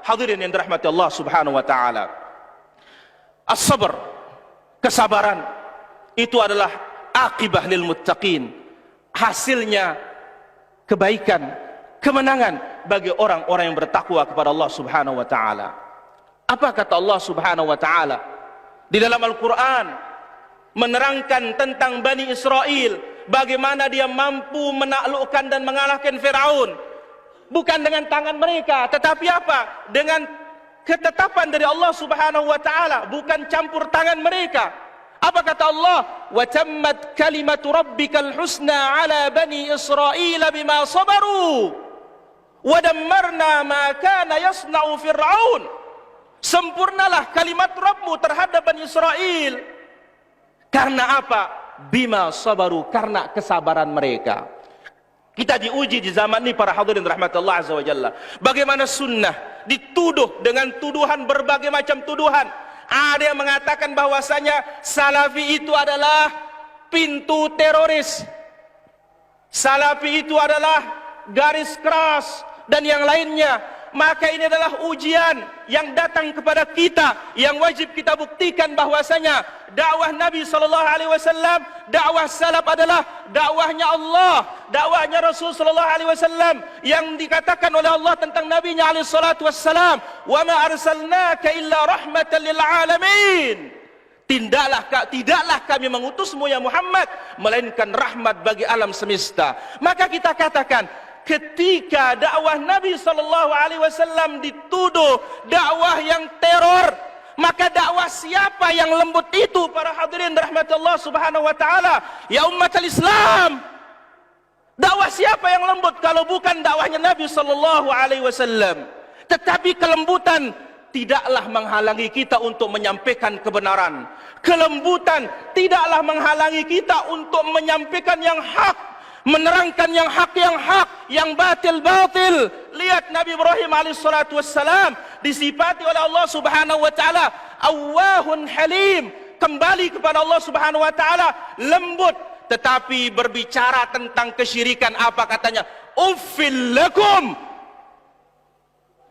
hadirin yang dirahmati Allah Subhanahu wa taala, as-sabr, kesabaran itu adalah aqibah lil muttaqin, hasilnya kebaikan, kemenangan bagi orang-orang yang bertakwa kepada Allah Subhanahu wa taala. Apa kata Allah Subhanahu wa taala di dalam Al-Qur'an menerangkan tentang Bani Israel, bagaimana dia mampu menaklukkan dan mengalahkan Firaun, bukan dengan tangan mereka, tetapi apa? Dengan ketetapan dari Allah Subhanahu wa taala, bukan campur tangan mereka. Apa kata Allah? Wa tammat kalimatu rabbikal husna ala bani Israil bima sabaru wa dammarna ma kana yasna'u Fir'aun. Sempurnalah kalimat Rabbmu terhadap Bani Israel. Karena apa? Bima sabaru, karena kesabaran mereka. Kita diuji di zaman ini para hadirin rahmatullah azza wa jalla. Bagaimana sunnah dituduh dengan tuduhan, berbagai macam tuduhan. Ada yang mengatakan bahwasanya Salafi itu adalah pintu teroris, Salafi itu adalah garis keras, dan yang lainnya. Maka ini adalah ujian yang datang kepada kita, yang wajib kita buktikan bahwasanya dakwah Nabi SAW, dakwah salaf adalah dakwahnya Allah, dakwahnya Rasul SAW, yang dikatakan oleh Allah tentang Nabi-Nya SAW, wa ma arsalnaka illa rahmatan lil alamin. Tidaklah kami mengutusmu ya Muhammad melainkan rahmat bagi alam semesta. Maka kita katakan, ketika dakwah Nabi SAW dituduh dakwah yang teror, maka dakwah siapa yang lembut itu para hadirin rahmatullah Subhanahu wa taala? Ya umatul Islam, dakwah siapa yang lembut kalau bukan dakwahnya Nabi SAW? Tetapi kelembutan tidaklah menghalangi kita untuk menyampaikan kebenaran. Kelembutan tidaklah menghalangi kita untuk menyampaikan yang hak, menerangkan yang hak, yang batil. Lihat Nabi Ibrahim alaihissalam disifati oleh Allah Subhanahu wa taala awwahun halim, kembali kepada Allah Subhanahu wa taala, lembut. Tetapi berbicara tentang kesyirikan, apa katanya? Uffil lakum,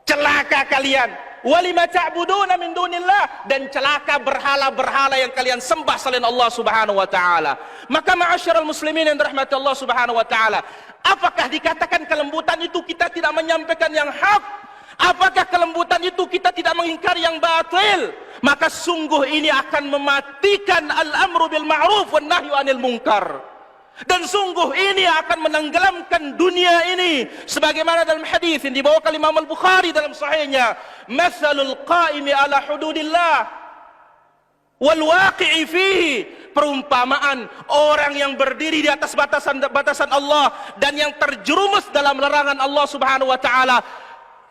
celaka kalian, walima ta'buduna min dunillah, dan celaka berhala-berhala yang kalian sembah selain Allah Subhanahu wa taala. Maka ma'asyiral muslimin yang dirahmati Allah Subhanahu wa taala, apakah dikatakan kelembutan itu kita tidak menyampaikan yang hak? Apakah kelembutan itu kita tidak mengingkari yang batil? Maka sungguh ini akan mematikan al-amru bil ma'ruf wan nahyu 'anil munkar. Dan sungguh ini akan menenggelamkan dunia ini, sebagaimana dalam hadis yang dibawakan Imam Al-Bukhari dalam sahihnya, matsalul qa'imi ala hududillah wal waqi'i fihi, perumpamaan orang yang berdiri di atas batasan Allah dan yang terjerumus dalam larangan Allah Subhanahu wa taala,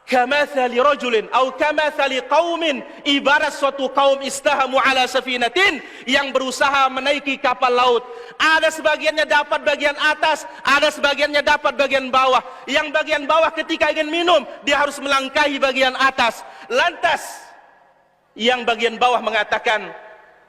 kamathali rajulin atau kamathali qaumin, ibarat suatu kaum istahamu ala safinatin, yang berusaha menaiki kapal laut. Ada sebagiannya dapat bagian atas, ada sebagiannya dapat bagian bawah. Yang bagian bawah ketika ingin minum, dia harus melangkahi bagian atas. Lantas yang bagian bawah mengatakan,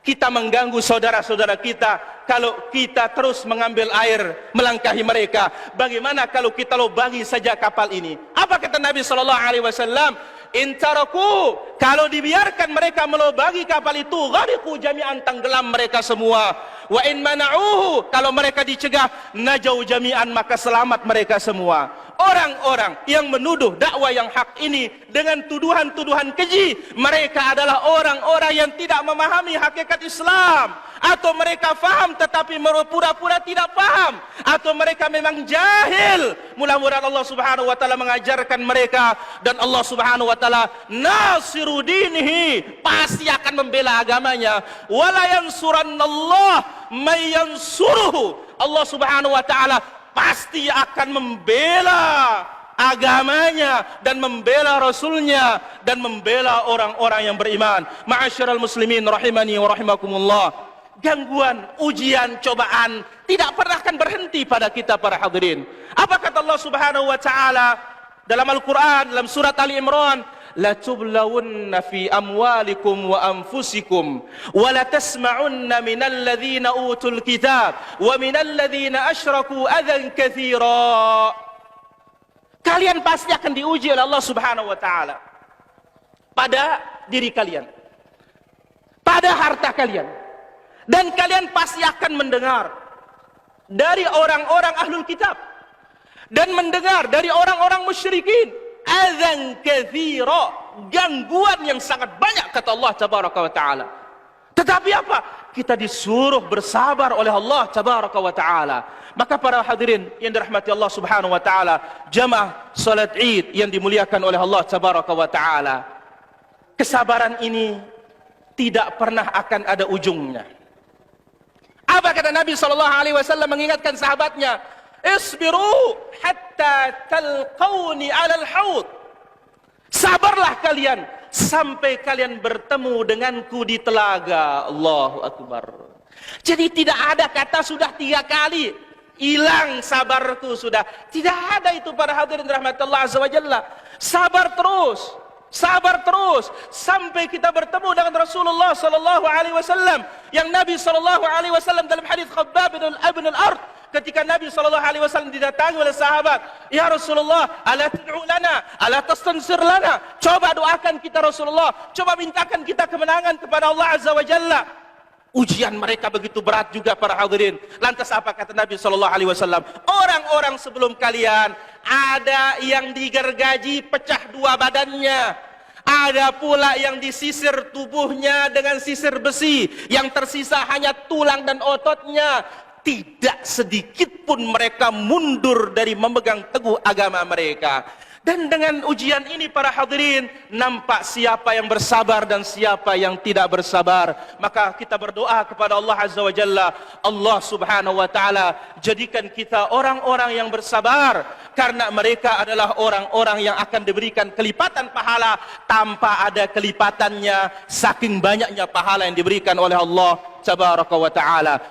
kita mengganggu saudara-saudara kita kalau kita terus mengambil air melangkahi mereka. Bagaimana kalau kita lubangi saja kapal ini? Apa kata Nabi SAW? Intaraku, kalau dibiarkan mereka melubangi kapal itu, ghariqu jami'an, tenggelam mereka semua. Wa in mana'uhu, kalau mereka dicegah, najau jami'an, maka selamat mereka semua. Orang-orang yang menuduh dakwah yang hak ini dengan tuduhan-tuduhan keji, mereka adalah orang-orang yang tidak memahami hakikat Islam, atau mereka faham tetapi pura-pura tidak paham, atau mereka memang jahil. Mudah-mudahan Allah Subhanahu wa taala mengajarkan mereka, dan Allah Subhanahu wa taala nasiru dinihi, pasti akan membela agamanya. Wala yansurannallah may yansuruhu, Allah Subhanahu wa taala pasti akan membela agamanya dan membela Rasulnya dan membela orang-orang yang beriman. Ma'asyiral muslimin rahimani wa rahimakumullah, gangguan, ujian, cobaan tidak pernah akan berhenti pada kita para hadirin. Apa kata Allah Subhanahu wa taala dalam Al-Qur'an, dalam surat Ali Imran? La tublawunna fi amwalikum wa anfusikum wa la tasma'unna minal ladzina utul kitab wa minal ladzina asyraku adzan katsira. Kalian pasti akan diuji oleh Allah Subhanahu wa taala. pada diri kalian, pada harta kalian. Dan kalian pasti akan mendengar dari orang-orang ahlul kitab dan mendengar dari orang-orang musyrikin adzan katsira, gangguan yang sangat banyak, kata Allah tabaraka wa taala. Tetapi apa? Kita disuruh bersabar oleh Allah tabaraka wa taala. Maka para hadirin yang dirahmati Allah subhanahu wa taala, jamaah salat Id yang dimuliakan oleh Allah tabaraka wa taala, kesabaran ini tidak pernah akan ada ujungnya. Apa kata Nabi SAW mengingatkan sahabatnya? Isbiru hatta talqawni alal haud. Sabarlah kalian sampai kalian bertemu denganku di telaga. Allahu Akbar. Jadi tidak ada kata sudah 3 kali hilang sabarku sudah. Tidak ada itu para hadirin rahmatullah azza wa jalla. Sabar terus. Sabar terus sampai kita bertemu dengan Rasulullah sallallahu alaihi wasallam. Yang Nabi sallallahu alaihi wasallam dalam hadis Khabbab bin al-Ard, ketika Nabi sallallahu alaihi wasallam didatangi oleh sahabat, "Ya Rasulullah, ala tad'u lana, ala tastansir lana?" Coba doakan kita Rasulullah, coba mintakan kita kemenangan kepada Allah azza wa jalla. Ujian mereka begitu berat juga para hadirin. Lantas apa kata Nabi sallallahu alaihi wasallam? Orang-orang sebelum kalian ada yang digergaji pecah 2 badannya, ada pula yang disisir tubuhnya dengan sisir besi, yang tersisa hanya tulang dan ototnya. Tidak sedikit pun mereka mundur dari memegang teguh agama mereka. Dan dengan ujian ini para hadirin, nampak siapa yang bersabar dan siapa yang tidak bersabar. Maka kita berdoa kepada Allah Azza wa Jalla, Allah Subhanahu wa taala, jadikan kita orang-orang yang bersabar, karena mereka adalah orang-orang yang akan diberikan kelipatan pahala tanpa ada kelipatannya, saking banyaknya pahala yang diberikan oleh Allah Tabaraka wa taala.